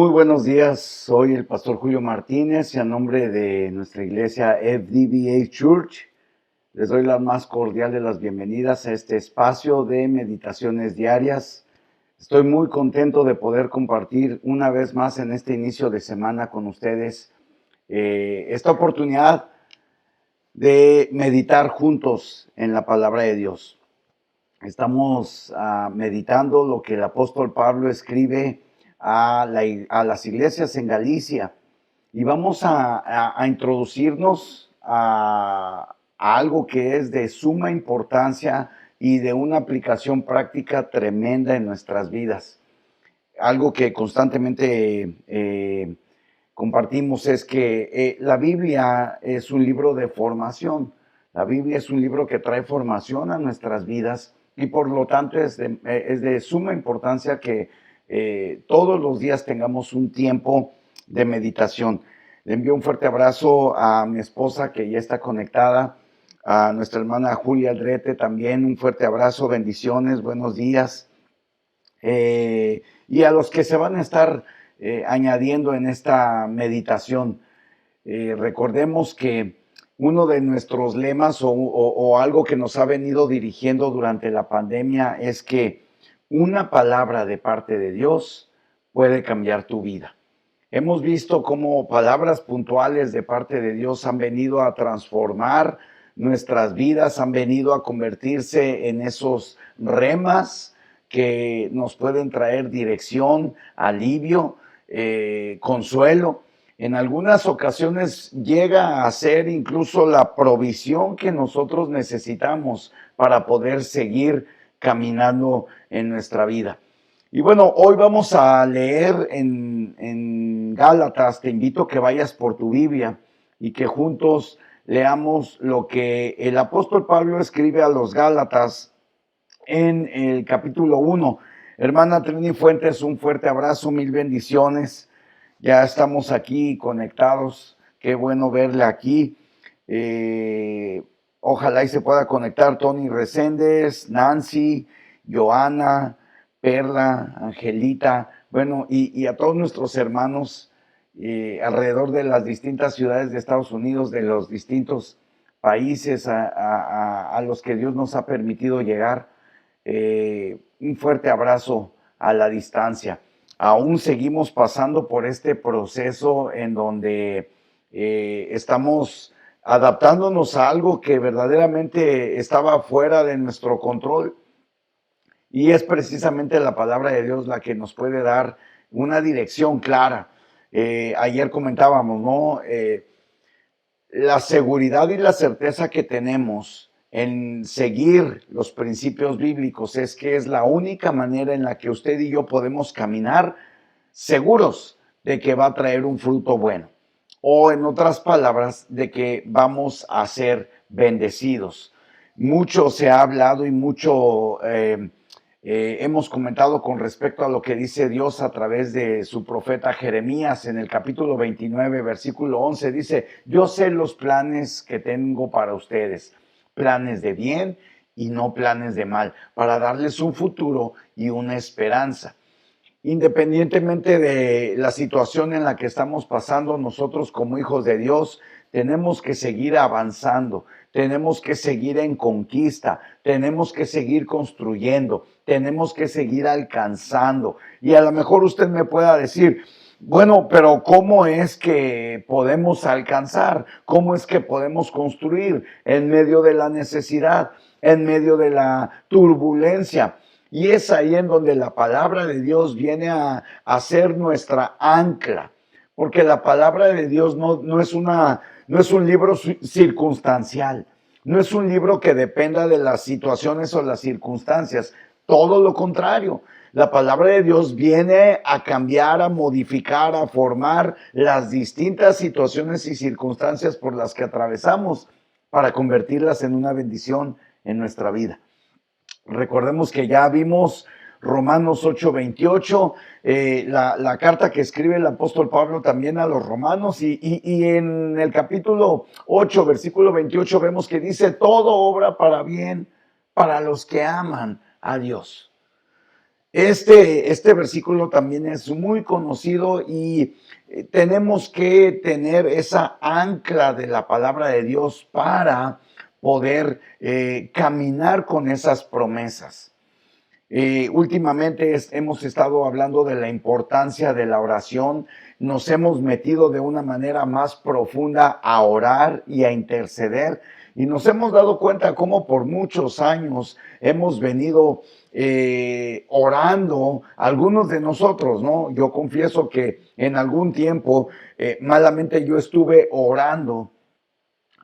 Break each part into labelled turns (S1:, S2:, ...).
S1: Muy buenos días, soy el pastor Julio Martínez y a nombre de nuestra iglesia FDBA Church les doy la más cordial de las bienvenidas a este espacio de meditaciones diarias. Estoy muy contento de poder compartir una vez más en este inicio de semana con ustedes esta oportunidad de meditar juntos en la palabra de Dios. Estamos meditando lo que el apóstol Pablo escribe a las iglesias en Galicia y vamos a introducirnos a algo que es de suma importancia y de una aplicación práctica tremenda en nuestras vidas. Algo que constantemente compartimos es que la Biblia es un libro de formación. La Biblia es un libro que trae formación a nuestras vidas y por lo tanto es de suma importancia que todos los días tengamos un tiempo de meditación. Le envío un fuerte abrazo a mi esposa que ya está conectada, a nuestra hermana Julia Aldrete también, un fuerte abrazo, bendiciones, buenos días. Y a los que se van a estar añadiendo en esta meditación, recordemos que uno de nuestros lemas o algo que nos ha venido dirigiendo durante la pandemia es que una palabra de parte de Dios puede cambiar tu vida. Hemos visto cómo palabras puntuales de parte de Dios han venido a transformar nuestras vidas, han venido a convertirse en esos remas que nos pueden traer dirección, alivio, consuelo. En algunas ocasiones llega a ser incluso la provisión que nosotros necesitamos para poder seguir caminando en nuestra vida. Y bueno, hoy vamos a leer en Gálatas. Te invito a que vayas por tu Biblia y que juntos leamos lo que el apóstol Pablo escribe a los Gálatas en el capítulo 1. Hermana Trini Fuentes, un fuerte abrazo, mil bendiciones. Ya estamos aquí conectados. Qué bueno verle aquí. Ojalá y se pueda conectar Tony Reséndez, Nancy, Joana, Perla, Angelita, bueno, y a todos nuestros hermanos alrededor de las distintas ciudades de Estados Unidos, de los distintos países a los que Dios nos ha permitido llegar. Un fuerte abrazo a la distancia. Aún seguimos pasando por este proceso en donde estamos adaptándonos a algo que verdaderamente estaba fuera de nuestro control. Y es precisamente la palabra de Dios la que nos puede dar una dirección clara. Ayer comentábamos, ¿no? La seguridad y la certeza que tenemos en seguir los principios bíblicos es que es la única manera en la que usted y yo podemos caminar seguros de que va a traer un fruto bueno. O en otras palabras, de que vamos a ser bendecidos. Mucho se ha hablado y mucho hemos comentado con respecto a lo que dice Dios a través de su profeta Jeremías en el capítulo 29, versículo 11. Dice, yo sé los planes que tengo para ustedes, planes de bien y no planes de mal, para darles un futuro y una esperanza. Independientemente de la situación en la que estamos pasando, nosotros como hijos de Dios tenemos que seguir avanzando, tenemos que seguir en conquista, tenemos que seguir construyendo, tenemos que seguir alcanzando. Y a lo mejor usted me pueda decir, bueno, pero ¿cómo es que podemos alcanzar? ¿Cómo es que podemos construir en medio de la necesidad, en medio de la turbulencia? Y es ahí en donde la palabra de Dios viene a ser nuestra ancla, porque la palabra de Dios no es un libro circunstancial, no es un libro que dependa de las situaciones o las circunstancias, todo lo contrario. La palabra de Dios viene a cambiar, a modificar, a formar las distintas situaciones y circunstancias por las que atravesamos para convertirlas en una bendición en nuestra vida. Recordemos que ya vimos Romanos 8:28, la carta que escribe el apóstol Pablo también a los romanos, y en el capítulo 8, versículo 28, vemos que dice, todo obra para bien para los que aman a Dios. Este versículo también es muy conocido y tenemos que tener esa ancla de la palabra de Dios para poder caminar con esas promesas. Últimamente hemos estado hablando de la importancia de la oración, nos hemos metido de una manera más profunda a orar y a interceder y nos hemos dado cuenta cómo por muchos años hemos venido orando, algunos de nosotros, ¿no? Yo confieso que en algún tiempo malamente yo estuve orando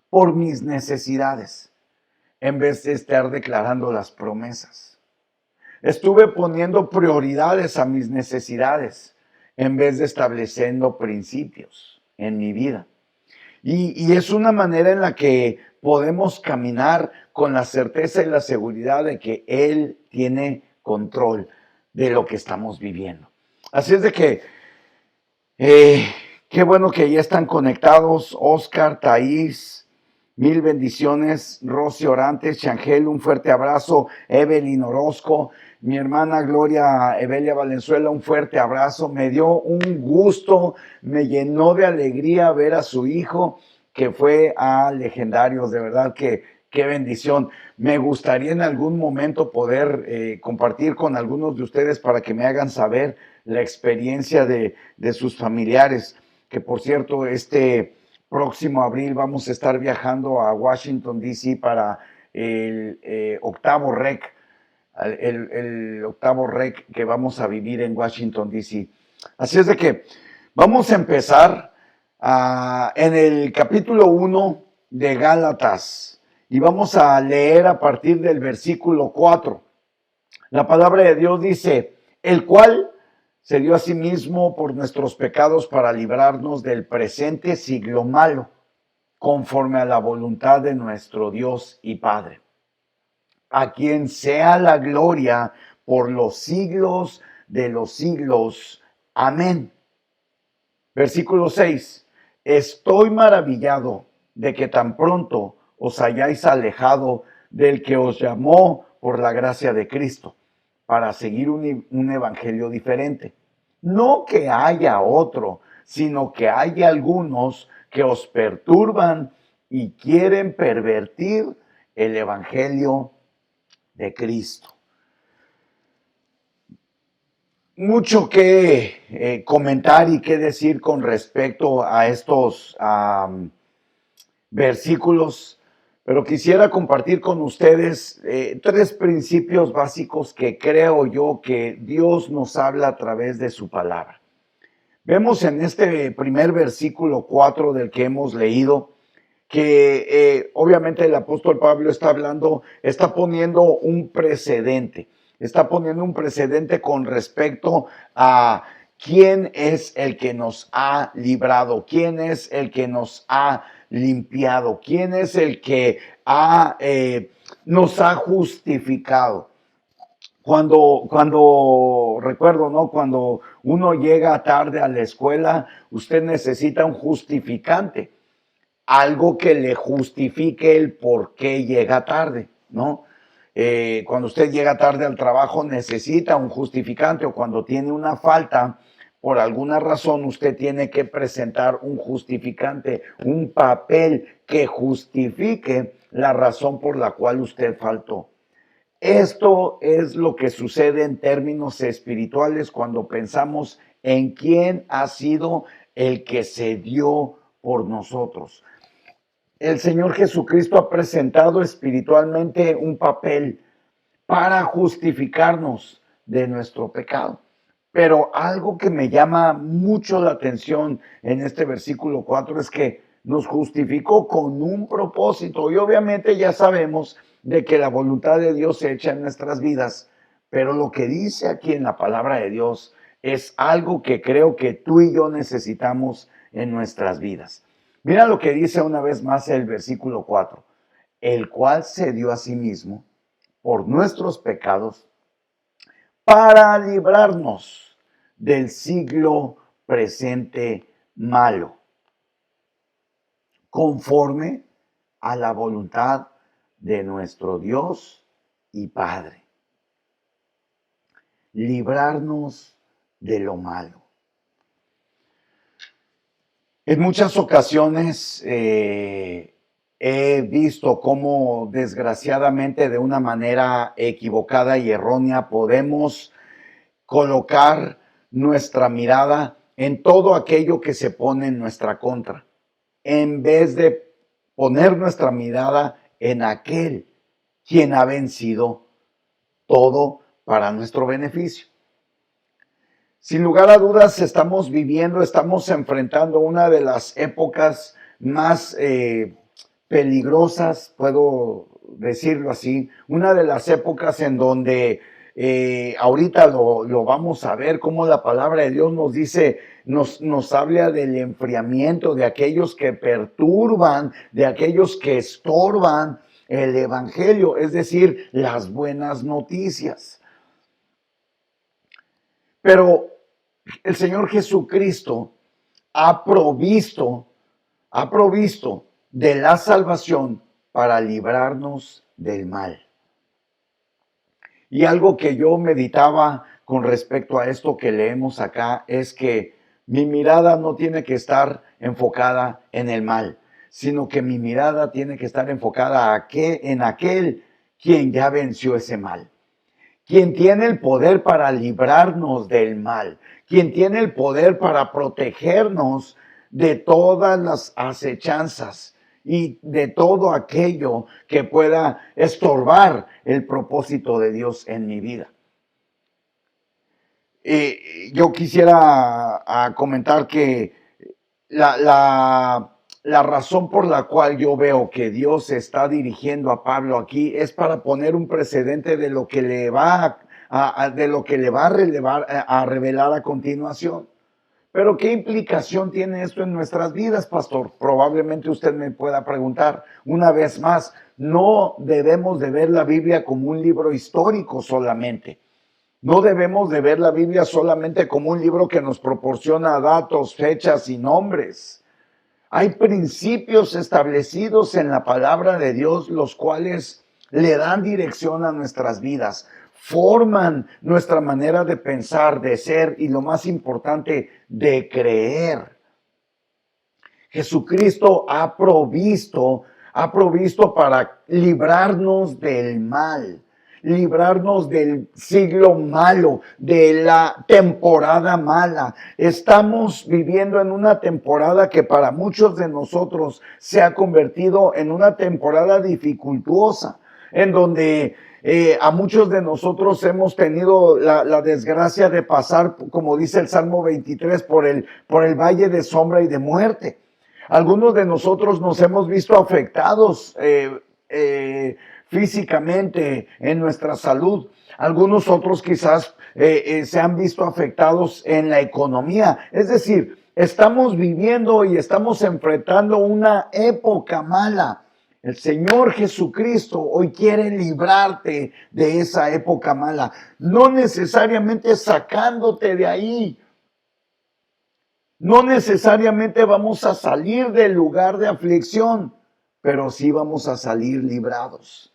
S1: por mis necesidades en vez de estar declarando las promesas. Estuve poniendo prioridades a mis necesidades en vez de estableciendo principios en mi vida. Y es una manera en la que podemos caminar con la certeza y la seguridad de que Él tiene control de lo que estamos viviendo. Así es de que, eh, qué bueno que ya están conectados Oscar, Thaís, mil bendiciones, Rosy Orantes, Changel, un fuerte abrazo, Evelyn Orozco, mi hermana Gloria Evelia Valenzuela, un fuerte abrazo, me dio un gusto, me llenó de alegría ver a su hijo que fue a Legendarios, de verdad que qué bendición. Me gustaría en algún momento poder compartir con algunos de ustedes para que me hagan saber la experiencia de sus familiares, que por cierto, este próximo abril vamos a estar viajando a Washington, D.C. para el octavo REC, el octavo REC que vamos a vivir en Washington, D.C. Así es de que vamos a empezar en el capítulo 1 de Gálatas y vamos a leer a partir del versículo 4. La palabra de Dios dice, el cual se dio a sí mismo por nuestros pecados para librarnos del presente siglo malo, conforme a la voluntad de nuestro Dios y Padre, a quien sea la gloria por los siglos de los siglos. Amén. Versículo 6. Estoy maravillado de que tan pronto os hayáis alejado del que os llamó por la gracia de Cristo, para seguir un evangelio diferente. No que haya otro, sino que hay algunos que os perturban y quieren pervertir el evangelio de Cristo. Mucho que comentar y que decir con respecto a estos versículos, pero quisiera compartir con ustedes tres principios básicos que creo yo que Dios nos habla a través de su palabra. Vemos en este primer versículo 4 del que hemos leído, que obviamente el apóstol Pablo está poniendo un precedente. Está poniendo un precedente con respecto a quién es el que nos ha librado, quién es el que nos ha limpiado, quién es el que nos ha justificado. Cuando recuerdo, ¿no? Cuando uno llega tarde a la escuela, usted necesita un justificante, algo que le justifique el por qué llega tarde, ¿no? Cuando usted llega tarde al trabajo necesita un justificante, o cuando tiene una falta, por alguna razón usted tiene que presentar un justificante, un papel que justifique la razón por la cual usted faltó. Esto es lo que sucede en términos espirituales cuando pensamos en quién ha sido el que se dio por nosotros. El Señor Jesucristo ha presentado espiritualmente un papel para justificarnos de nuestro pecado. Pero algo que me llama mucho la atención en este versículo 4 es que nos justificó con un propósito. Y obviamente ya sabemos de que la voluntad de Dios se echa en nuestras vidas. Pero lo que dice aquí en la palabra de Dios es algo que creo que tú y yo necesitamos en nuestras vidas. Mira lo que dice una vez más el versículo 4. El cual se dio a sí mismo por nuestros pecados para librarnos del siglo presente malo, conforme a la voluntad de nuestro Dios y Padre. librarnos de lo malo. En muchas ocasiones he visto cómo desgraciadamente de una manera equivocada y errónea podemos colocar nuestra mirada en todo aquello que se pone en nuestra contra, en vez de poner nuestra mirada en aquel quien ha vencido todo para nuestro beneficio. Sin lugar a dudas, estamos enfrentando una de las épocas más peligrosas, puedo decirlo así, una de las épocas en donde ahorita lo vamos a ver, cómo la palabra de Dios nos dice, nos habla del enfriamiento, de aquellos que perturban, de aquellos que estorban el evangelio, es decir, las buenas noticias. Pero el Señor Jesucristo ha provisto de la salvación para librarnos del mal. Y algo que yo meditaba con respecto a esto que leemos acá es que mi mirada no tiene que estar enfocada en el mal, sino que mi mirada tiene que estar enfocada en aquel quien ya venció ese mal, quien tiene el poder para librarnos del mal, quien tiene el poder para protegernos de todas las acechanzas y de todo aquello que pueda estorbar el propósito de Dios en mi vida. Yo quisiera comentar que la razón por la cual yo veo que Dios está dirigiendo a Pablo aquí es para poner un precedente de lo que le va a revelar a continuación. Pero ¿qué implicación tiene esto en nuestras vidas, pastor? Probablemente usted me pueda preguntar. Una vez más, no debemos de ver la Biblia como un libro histórico solamente. No debemos de ver la Biblia solamente como un libro que nos proporciona datos, fechas y nombres. Hay principios establecidos en la palabra de Dios, los cuales le dan dirección a nuestras vidas, forman nuestra manera de pensar, de ser y lo más importante, de creer. Jesucristo ha provisto para librarnos del mal, librarnos del siglo malo, de la temporada mala. Estamos viviendo en una temporada que para muchos de nosotros se ha convertido en una temporada dificultuosa, en donde a muchos de nosotros hemos tenido la desgracia de pasar, como dice el Salmo 23, por el valle de sombra y de muerte. Algunos de nosotros nos hemos visto afectados físicamente en nuestra salud. Algunos otros quizás se han visto afectados en la economía. Es decir, estamos viviendo y estamos enfrentando una época mala. El Señor Jesucristo hoy quiere librarte de esa época mala, no necesariamente sacándote de ahí. No necesariamente vamos a salir del lugar de aflicción, pero sí vamos a salir librados.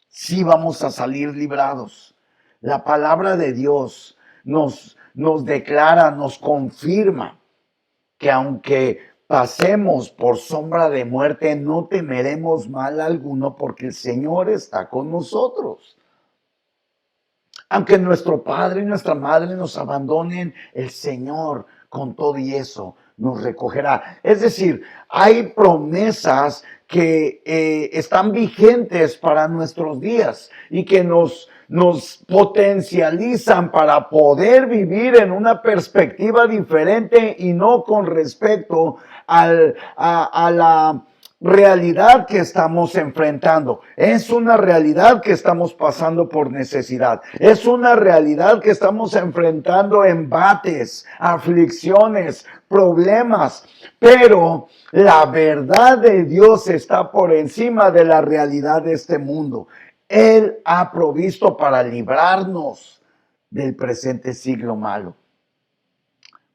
S1: Sí vamos a salir librados. La palabra de Dios nos declara, nos confirma que aunque pasemos por sombra de muerte, no temeremos mal alguno porque el Señor está con nosotros. Aunque nuestro padre y nuestra madre nos abandonen, el Señor con todo y eso nos recogerá. Es decir, hay promesas que están vigentes para nuestros días y que nos potencializan para poder vivir en una perspectiva diferente y no con respecto a la realidad que estamos enfrentando. Es una realidad que estamos pasando por necesidad. Es una realidad que estamos enfrentando embates, aflicciones, problemas. Pero la verdad de Dios está por encima de la realidad de este mundo. Él ha provisto para librarnos del presente siglo malo,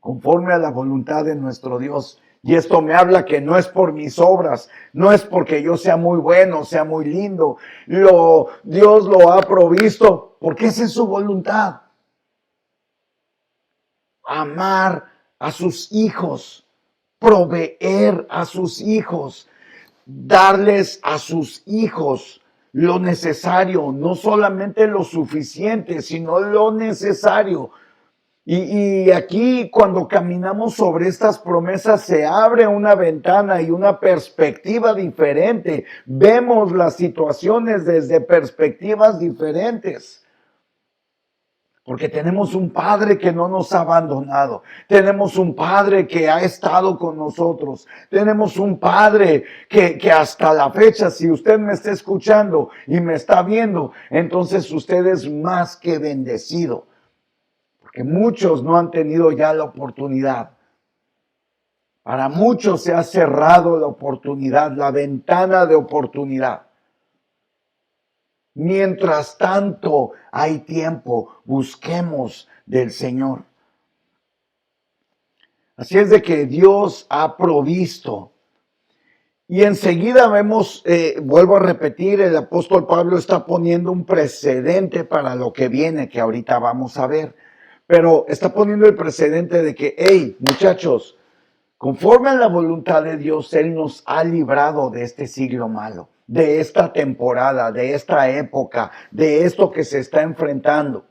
S1: conforme a la voluntad de nuestro Dios. Y esto me habla que no es por mis obras, no es porque yo sea muy bueno, sea muy lindo. Dios lo ha provisto porque esa es su voluntad. Amar a sus hijos, proveer a sus hijos, darles a sus hijos lo necesario, no solamente lo suficiente, sino lo necesario. Y aquí cuando caminamos sobre estas promesas se abre una ventana y una perspectiva diferente. Vemos las situaciones desde perspectivas diferentes. Porque tenemos un Padre que no nos ha abandonado. Tenemos un Padre que ha estado con nosotros. Tenemos un Padre que hasta la fecha, si usted me está escuchando y me está viendo, entonces usted es más que bendecido. Porque muchos no han tenido ya la oportunidad. Para muchos se ha cerrado la oportunidad, la ventana de oportunidad. Mientras tanto hay tiempo, busquemos del Señor. Así es de que Dios ha provisto. Y enseguida vemos, vuelvo a repetir, el apóstol Pablo está poniendo un precedente para lo que viene, que ahorita vamos a ver. Pero está poniendo el precedente de que, hey, muchachos, conforme a la voluntad de Dios, Él nos ha librado de este siglo malo, de esta temporada, de esta época, de esto que se está enfrentando.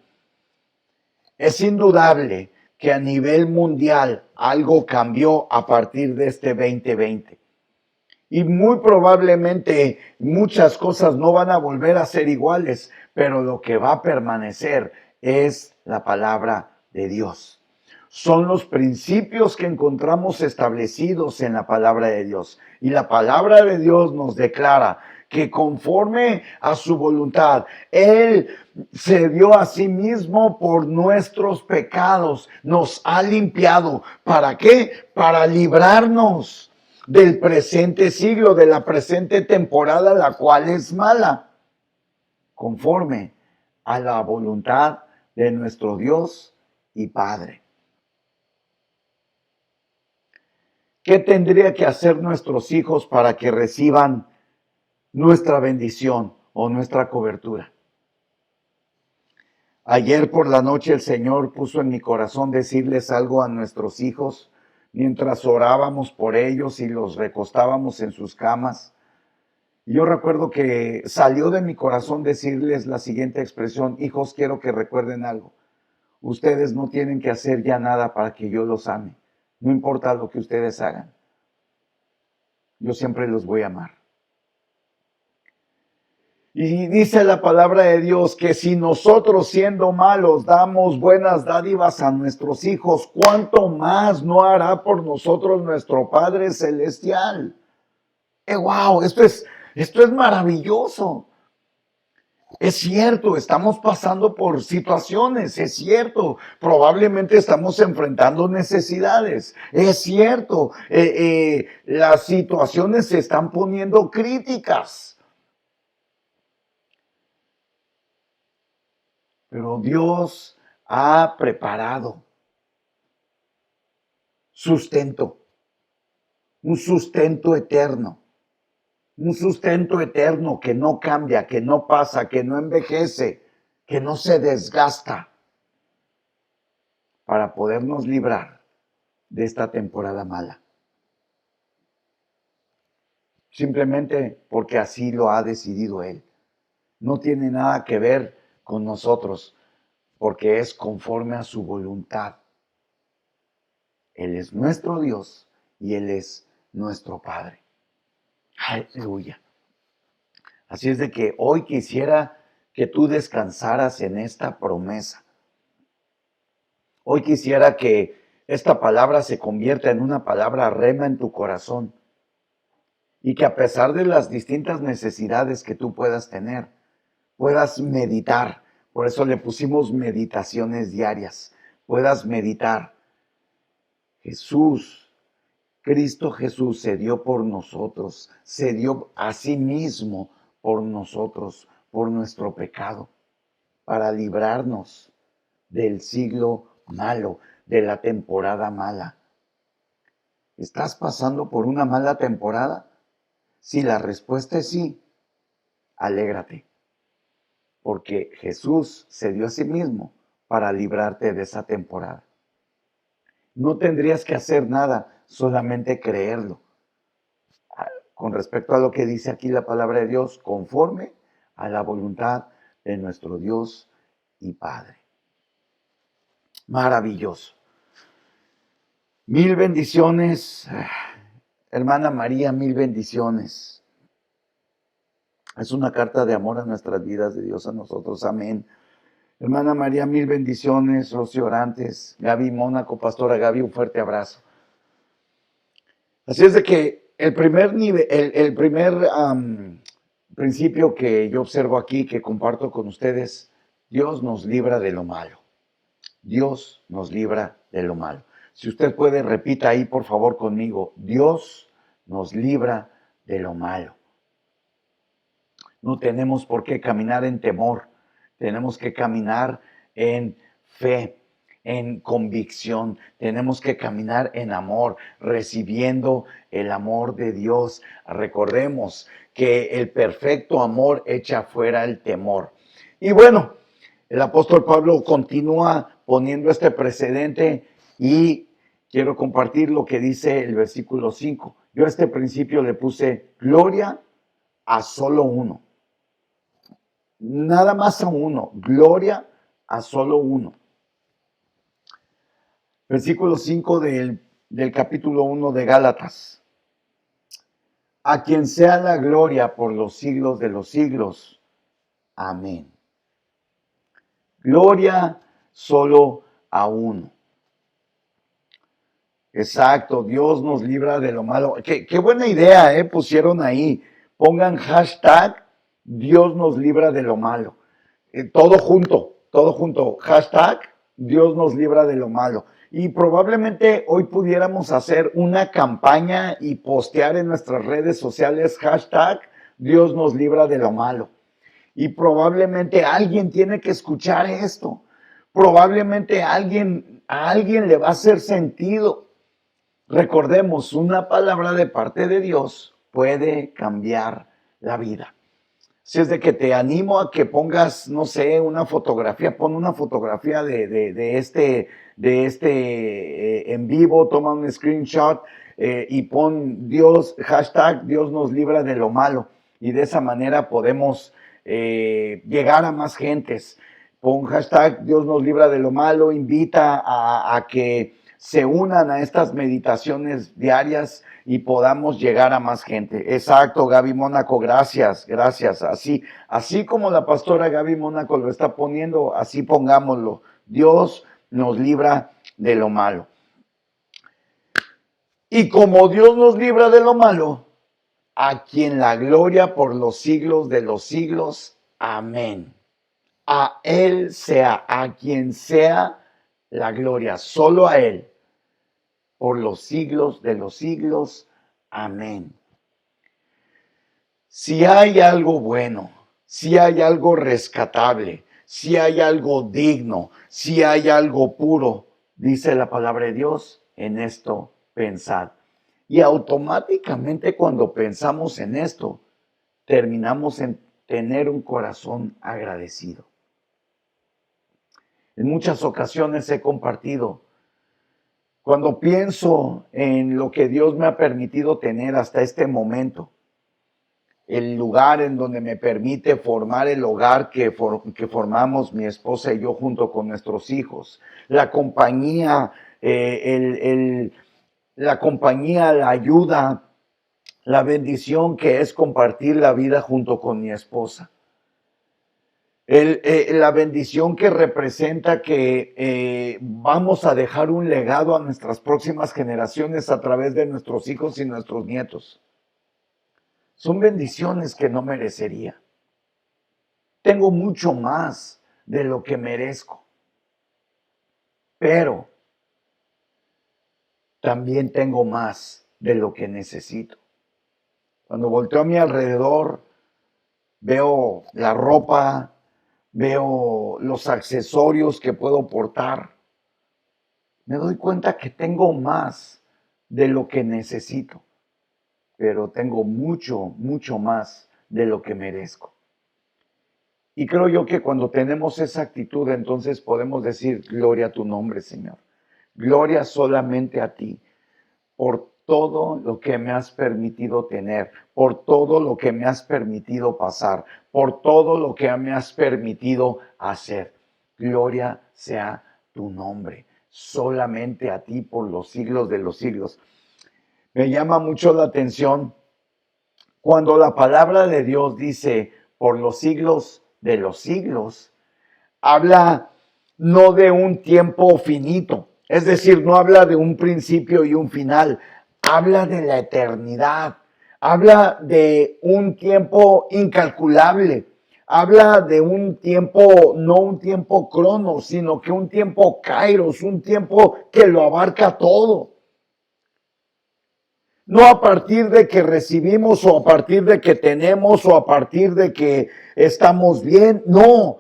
S1: Es indudable que a nivel mundial algo cambió a partir de este 2020. Y muy probablemente muchas cosas no van a volver a ser iguales, pero lo que va a permanecer es la palabra de Dios. Son los principios que encontramos establecidos en la palabra de Dios. Y la palabra de Dios nos declara que conforme a su voluntad, Él se dio a sí mismo por nuestros pecados, nos ha limpiado. ¿Para qué? Para librarnos del presente siglo, de la presente temporada, la cual es mala, conforme a la voluntad de nuestro Dios y Padre. ¿Qué tendría que hacer nuestros hijos para que reciban nuestra bendición o nuestra cobertura? Ayer por la noche el Señor puso en mi corazón decirles algo a nuestros hijos mientras orábamos por ellos y los recostábamos en sus camas. Yo recuerdo que salió de mi corazón decirles la siguiente expresión: hijos, quiero que recuerden algo. Ustedes no tienen que hacer ya nada para que yo los ame. No importa lo que ustedes hagan. Yo siempre los voy a amar. Y dice la palabra de Dios que si nosotros siendo malos damos buenas dádivas a nuestros hijos, ¿cuánto más no hará por nosotros nuestro Padre Celestial? ¡Wow! Esto es maravilloso. Es cierto, estamos pasando por situaciones, es cierto, probablemente estamos enfrentando necesidades, es cierto, las situaciones se están poniendo críticas. Pero Dios ha preparado sustento, un sustento eterno. Un sustento eterno que no cambia, que no pasa, que no envejece, que no se desgasta, para podernos librar de esta temporada mala. Simplemente porque así lo ha decidido Él. No tiene nada que ver con nosotros, porque es conforme a su voluntad. Él es nuestro Dios y Él es nuestro Padre. Aleluya. Así es de que hoy quisiera que tú descansaras en esta promesa. Hoy quisiera que esta palabra se convierta en una palabra rema en tu corazón y que a pesar de las distintas necesidades que tú puedas tener, puedas meditar. Por eso le pusimos meditaciones diarias. Puedas meditar. Cristo Jesús se dio por nosotros, se dio a sí mismo por nosotros, por nuestro pecado, para librarnos del siglo malo, de la temporada mala. ¿Estás pasando por una mala temporada? Si la respuesta es sí, alégrate, porque Jesús se dio a sí mismo para librarte de esa temporada. No tendrías que hacer nada, solamente creerlo. Con respecto a lo que dice aquí la palabra de Dios, conforme a la voluntad de nuestro Dios y Padre. Maravilloso. Mil bendiciones, hermana María, mil bendiciones. Es una carta de amor a nuestras vidas, de Dios a nosotros, amén. Hermana María, mil bendiciones. Rocío Orantes, Gaby Mónaco, pastora Gaby, un fuerte abrazo. Así es de que el primer nivel, el primer principio que yo observo aquí, que comparto con ustedes, Dios nos libra de lo malo. Dios nos libra de lo malo. Si usted puede, repita ahí por favor conmigo, Dios nos libra de lo malo. No tenemos por qué caminar en temor, tenemos que caminar en fe, en convicción, tenemos que caminar en amor, recibiendo el amor de Dios. Recordemos que el perfecto amor echa fuera el temor. Y bueno, el apóstol Pablo continúa poniendo este precedente y quiero compartir lo que dice el versículo 5. Yo a este principio le puse gloria a solo uno. Nada más a uno, gloria a solo uno. Versículo 5 del capítulo 1 de Gálatas. A quien sea la gloria por los siglos de los siglos. Amén. Gloria solo a uno. Exacto, Dios nos libra de lo malo. Qué buena idea, pusieron ahí. Pongan hashtag Dios nos libra de lo malo. Todo junto. Hashtag Dios nos libra de lo malo. Y probablemente hoy pudiéramos hacer una campaña y postear en nuestras redes sociales hashtag Dios nos libra de lo malo. Y probablemente alguien tiene que escuchar esto. Probablemente a alguien le va a hacer sentido. Recordemos, una palabra de parte de Dios puede cambiar la vida. Si es de que te animo a que pongas, no sé, una fotografía, pon una fotografía de este en vivo, toma un screenshot y pon hashtag Dios nos libra de lo malo. Y de esa manera podemos llegar a más gentes. Pon hashtag Dios nos libra de lo malo, invita a que se unan a estas meditaciones diarias y podamos llegar a más gente. Exacto, Gaby Mónaco, gracias. Así como la pastora Gaby Mónaco lo está poniendo, así pongámoslo. Dios nos libra de lo malo. Y como Dios nos libra de lo malo, a quien la gloria por los siglos de los siglos. Amén. A Él sea, a quien sea la gloria, solo a Él, por los siglos de los siglos. Amén. Si hay algo bueno, si hay algo rescatable, si hay algo digno, si hay algo puro, dice la palabra de Dios, en esto pensad. Y automáticamente cuando pensamos en esto, terminamos en tener un corazón agradecido. En muchas ocasiones he compartido, cuando pienso en lo que Dios me ha permitido tener hasta este momento, el lugar en donde me permite formar el hogar que formamos mi esposa y yo junto con nuestros hijos, la compañía, la ayuda, la bendición que es compartir la vida junto con mi esposa. La bendición que representa que vamos a dejar un legado a nuestras próximas generaciones a través de nuestros hijos y nuestros nietos. Son bendiciones que no merecería. Tengo mucho más de lo que merezco, pero también tengo más de lo que necesito. Cuando volteo a mi alrededor, veo la ropa, veo los accesorios que puedo portar. Me doy cuenta que tengo más de lo que necesito, pero tengo mucho más de lo que merezco. Y creo yo que cuando tenemos esa actitud, entonces podemos decir, gloria a tu nombre, Señor. Gloria solamente a ti, por todo lo que me has permitido tener, por todo lo que me has permitido pasar, por todo lo que me has permitido hacer. Gloria sea tu nombre, solamente a ti por los siglos de los siglos. Me llama mucho la atención cuando la palabra de Dios dice por los siglos de los siglos, habla no de un tiempo finito, es decir, no habla de un principio y un final, habla de la eternidad, habla de un tiempo incalculable, habla de un tiempo, no un tiempo cronos, sino que un tiempo kairos, un tiempo que lo abarca todo. No a partir de que recibimos o a partir de que tenemos o a partir de que estamos bien, no.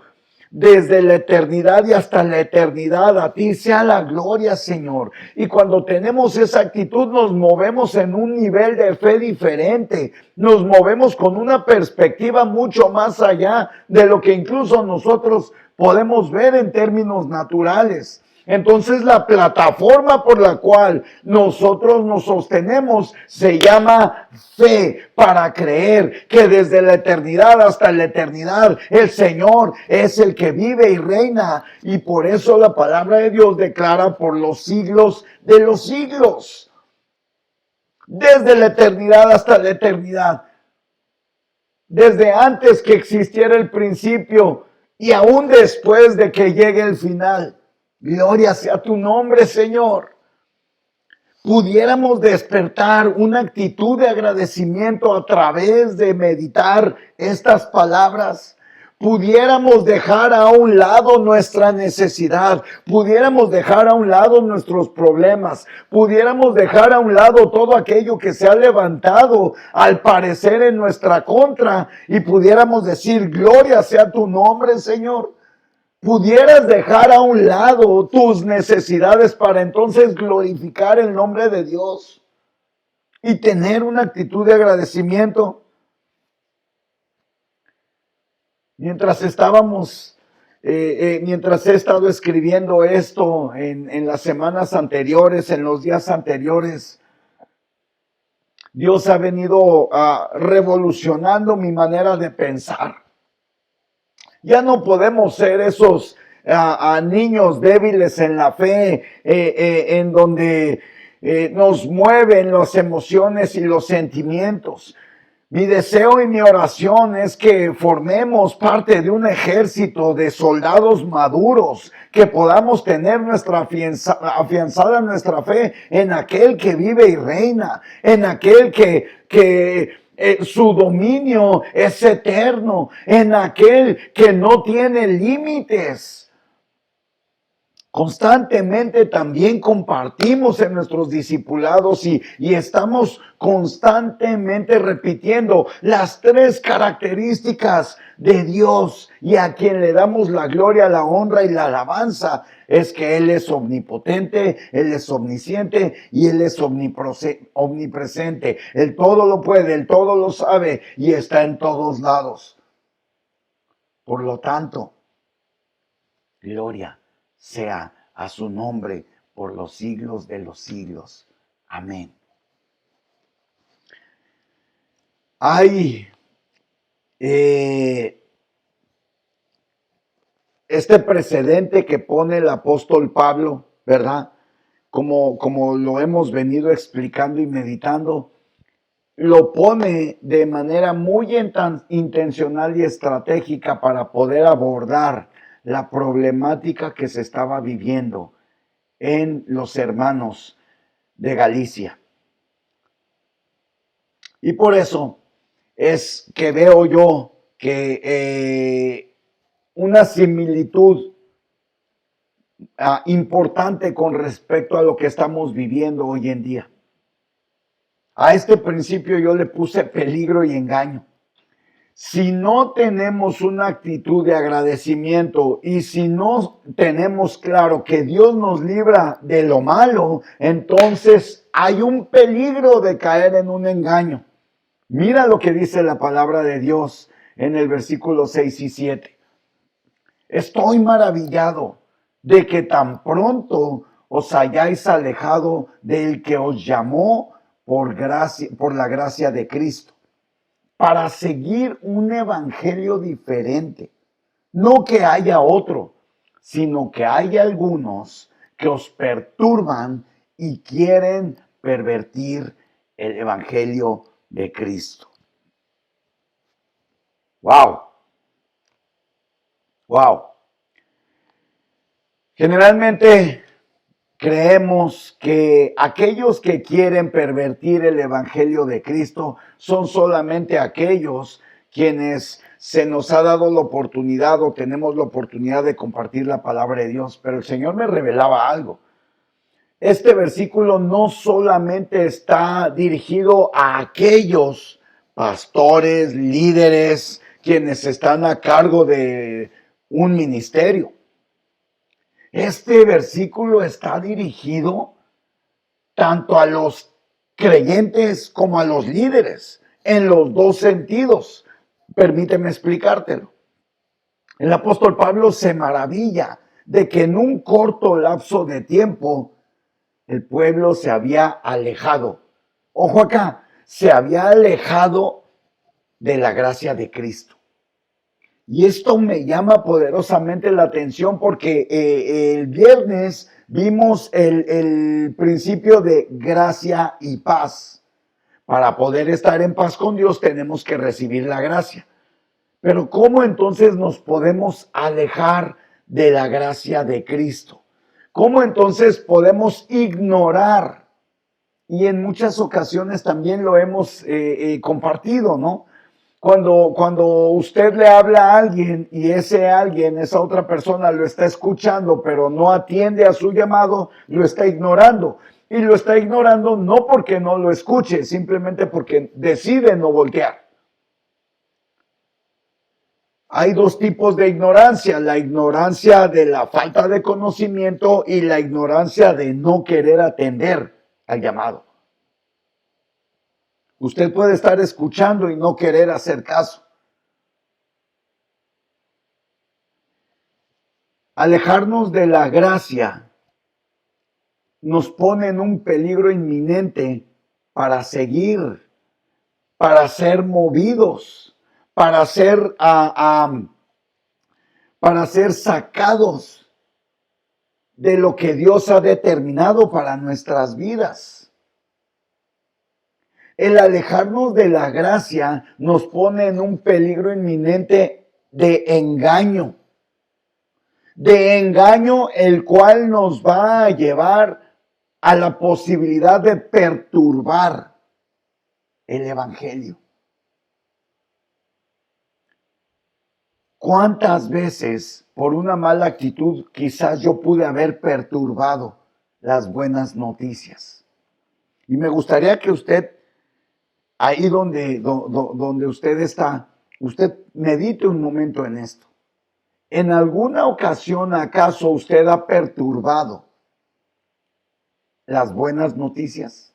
S1: Desde la eternidad y hasta la eternidad, a ti sea la gloria, Señor. Y cuando tenemos esa actitud, nos movemos en un nivel de fe diferente. Nos movemos con una perspectiva mucho más allá de lo que incluso nosotros podemos ver en términos naturales. Entonces la plataforma por la cual nosotros nos sostenemos se llama fe, para creer que desde la eternidad hasta la eternidad el Señor es el que vive y reina. Y por eso la palabra de Dios declara por los siglos de los siglos. Desde la eternidad hasta la eternidad. Desde antes que existiera el principio y aún después de que llegue el final. Gloria sea tu nombre, Señor. Pudiéramos despertar una actitud de agradecimiento a través de meditar estas palabras. Pudiéramos dejar a un lado nuestra necesidad, pudiéramos dejar a un lado nuestros problemas, pudiéramos dejar a un lado todo aquello que se ha levantado al parecer en nuestra contra y pudiéramos decir, gloria sea tu nombre, Señor. Pudieras dejar a un lado tus necesidades para entonces glorificar el nombre de Dios y tener una actitud de agradecimiento. Mientras mientras he estado escribiendo esto en las semanas anteriores, en los días anteriores, Dios ha venido revolucionando mi manera de pensar. Ya no podemos ser esos niños débiles en la fe, en donde nos mueven las emociones y los sentimientos. Mi deseo y mi oración es que formemos parte de un ejército de soldados maduros, que podamos tener afianzada nuestra fe en aquel que vive y reina, en aquel que su dominio es eterno, en aquel que no tiene límites. Constantemente también compartimos en nuestros discipulados y estamos constantemente repitiendo las tres características de Dios y a quien le damos la gloria, la honra y la alabanza. Es que Él es omnipotente, Él es omnisciente y Él es omnipresente. Él todo lo puede, Él todo lo sabe y está en todos lados. Por lo tanto, gloria sea a su nombre por los siglos de los siglos. Amén. Hay este precedente que pone el apóstol Pablo, ¿verdad? Como lo hemos venido explicando y meditando, lo pone de manera muy intencional y estratégica para poder abordar la problemática que se estaba viviendo en los hermanos de Galicia. Y por eso es que veo yo que una similitud importante con respecto a lo que estamos viviendo hoy en día. A este principio yo le puse peligro y engaño. Si no tenemos una actitud de agradecimiento y si no tenemos claro que Dios nos libra de lo malo, entonces hay un peligro de caer en un engaño. Mira lo que dice la palabra de Dios en el versículo 6 y 7. Estoy maravillado de que tan pronto os hayáis alejado del que os llamó por la gracia de Cristo, para seguir un evangelio diferente. No que haya otro, sino que hay algunos que os perturban y quieren pervertir el evangelio de Cristo. Wow. Wow. Generalmente creemos que aquellos que quieren pervertir el evangelio de Cristo son solamente aquellos quienes se nos ha dado la oportunidad o tenemos la oportunidad de compartir la palabra de Dios. Pero el Señor me revelaba algo. Este versículo no solamente está dirigido a aquellos pastores, líderes, quienes están a cargo de un ministerio. Este versículo está dirigido tanto a los creyentes como a los líderes, en los dos sentidos. Permíteme explicártelo. El apóstol Pablo se maravilla de que en un corto lapso de tiempo el pueblo se había alejado. Ojo acá, se había alejado de la gracia de Cristo. Y esto me llama poderosamente la atención porque el viernes vimos el principio de gracia y paz. Para poder estar en paz con Dios tenemos que recibir la gracia. Pero ¿cómo entonces nos podemos alejar de la gracia de Cristo? ¿Cómo entonces podemos ignorar? Y en muchas ocasiones también lo hemos compartido, ¿no? Cuando usted le habla a alguien y ese alguien, esa otra persona lo está escuchando, pero no atiende a su llamado, lo está ignorando. Y lo está ignorando no porque no lo escuche, simplemente porque decide no voltear. Hay dos tipos de ignorancia, la ignorancia de la falta de conocimiento y la ignorancia de no querer atender al llamado. Usted puede estar escuchando y no querer hacer caso. Alejarnos de la gracia nos pone en un peligro inminente para seguir, para ser movidos, para ser sacados de lo que Dios ha determinado para nuestras vidas. El alejarnos de la gracia nos pone en un peligro inminente de engaño el cual nos va a llevar a la posibilidad de perturbar el evangelio. ¿Cuántas veces por una mala actitud quizás yo pude haber perturbado las buenas noticias? Y me gustaría que usted, ahí donde usted está, usted medite un momento en esto. ¿En alguna ocasión acaso usted ha perturbado las buenas noticias?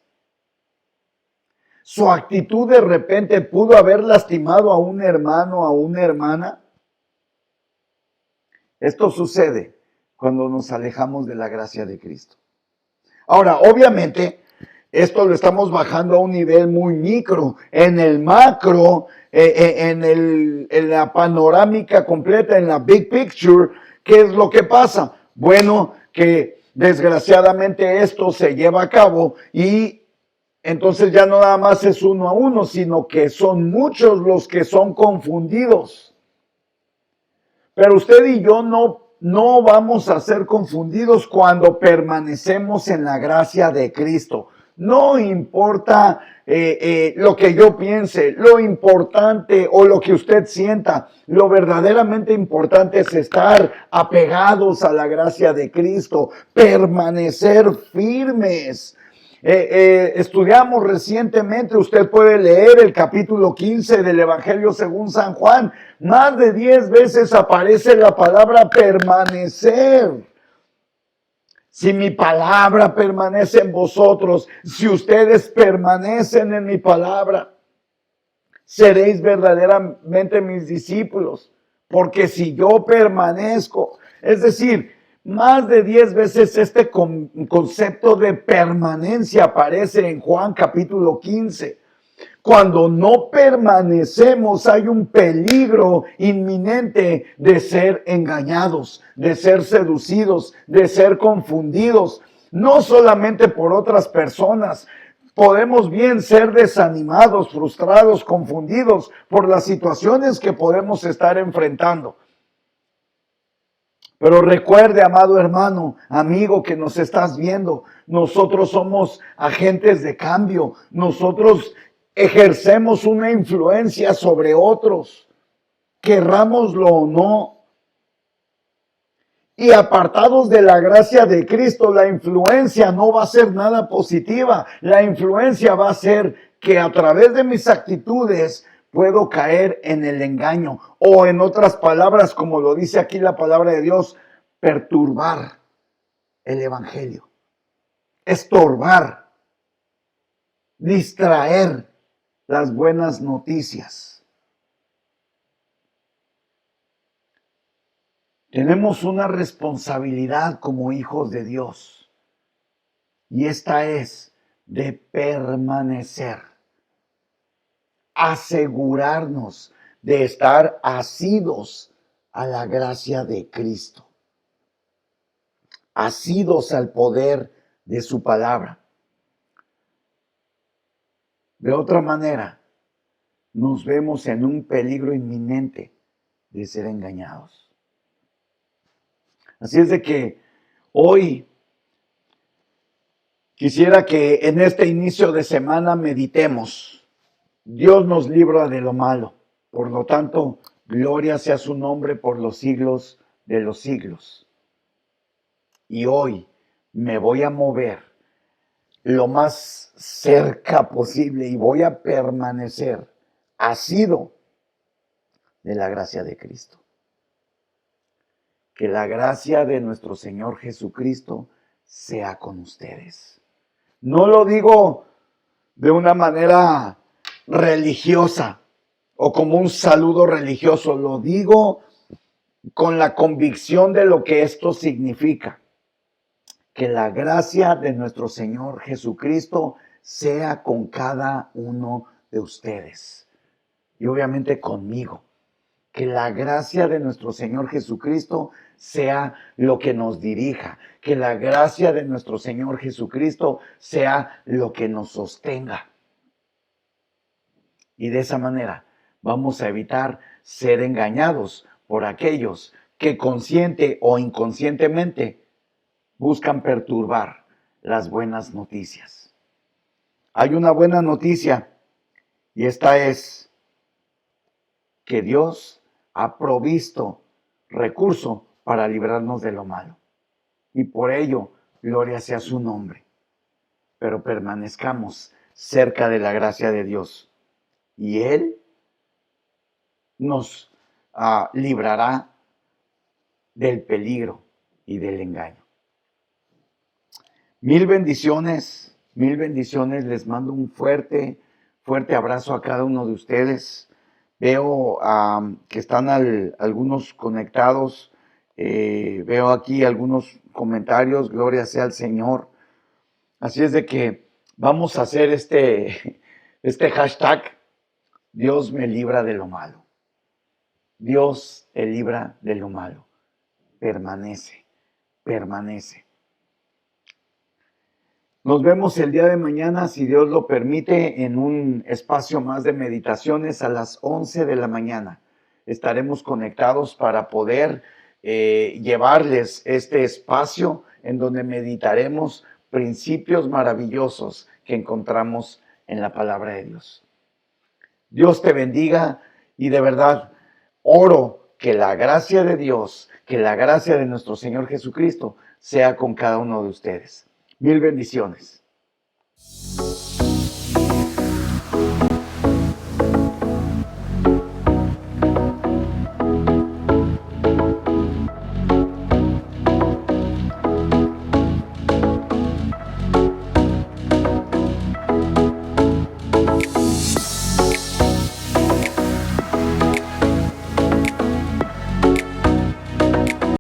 S1: ¿Su actitud de repente pudo haber lastimado a un hermano, a una hermana? Esto sucede cuando nos alejamos de la gracia de Cristo. Ahora, obviamente, esto lo estamos bajando a un nivel muy micro. En el macro, en la panorámica completa, en la big picture, ¿qué es lo que pasa? Bueno, que desgraciadamente esto se lleva a cabo y entonces ya no nada más es 1 a 1, sino que son muchos los que son confundidos. Pero usted y yo no vamos a ser confundidos cuando permanecemos en la gracia de Cristo. No importa lo que yo piense, lo importante o lo que usted sienta. Lo verdaderamente importante es estar apegados a la gracia de Cristo, permanecer firmes. Estudiamos recientemente, usted puede leer el capítulo 15 del Evangelio según San Juan. Más de 10 veces aparece la palabra permanecer. Si mi palabra permanece en vosotros, si ustedes permanecen en mi palabra, seréis verdaderamente mis discípulos. Porque si yo permanezco, es decir, más de 10 veces este concepto de permanencia aparece en Juan capítulo 15. Cuando no permanecemos, hay un peligro inminente de ser engañados, de ser seducidos, de ser confundidos, no solamente por otras personas. Podemos bien ser desanimados, frustrados, confundidos por las situaciones que podemos estar enfrentando. Pero recuerde, amado hermano, amigo que nos estás viendo, nosotros somos agentes de cambio. Nosotros ejercemos una influencia sobre otros, querrámoslo o no. Y apartados de la gracia de Cristo, la influencia no va a ser nada positiva. La influencia va a ser que a través de mis actitudes puedo caer en el engaño. O en otras palabras, como lo dice aquí la palabra de Dios, perturbar el evangelio, estorbar, distraer las buenas noticias. Tenemos una responsabilidad como hijos de Dios, y esta es de permanecer, asegurarnos de estar asidos a la gracia de Cristo, asidos al poder de su palabra. De otra manera, nos vemos en un peligro inminente de ser engañados. Así es de que hoy quisiera que en este inicio de semana meditemos. Dios nos libra de lo malo. Por lo tanto, gloria sea su nombre por los siglos de los siglos. Y hoy me voy a mover lo más cerca posible y voy a permanecer asido de la gracia de Cristo. Que la gracia de nuestro Señor Jesucristo sea con ustedes. No lo digo de una manera religiosa o como un saludo religioso, lo digo con la convicción de lo que esto significa. Que la gracia de nuestro Señor Jesucristo sea con cada uno de ustedes y obviamente conmigo. Que la gracia de nuestro Señor Jesucristo sea lo que nos dirija. Que la gracia de nuestro Señor Jesucristo sea lo que nos sostenga. Y de esa manera vamos a evitar ser engañados por aquellos que consciente o inconscientemente buscan perturbar las buenas noticias. Hay una buena noticia y esta es que Dios ha provisto recurso para librarnos de lo malo. Y por ello, gloria sea su nombre. Pero permanezcamos cerca de la gracia de Dios. Y Él nos librará del peligro y del engaño. Mil bendiciones. Les mando un fuerte abrazo a cada uno de ustedes. Veo que están algunos conectados. Veo aquí algunos comentarios. Gloria sea al Señor. Así es de que vamos a hacer este hashtag. Dios me libra de lo malo. Dios te libra de lo malo. Permanece. Nos vemos el día de mañana, si Dios lo permite, en un espacio más de meditaciones a las 11 de la mañana. Estaremos conectados para poder llevarles este espacio en donde meditaremos principios maravillosos que encontramos en la palabra de Dios. Dios te bendiga y de verdad oro que la gracia de Dios, que la gracia de nuestro Señor Jesucristo sea con cada uno de ustedes. Mil bendiciones.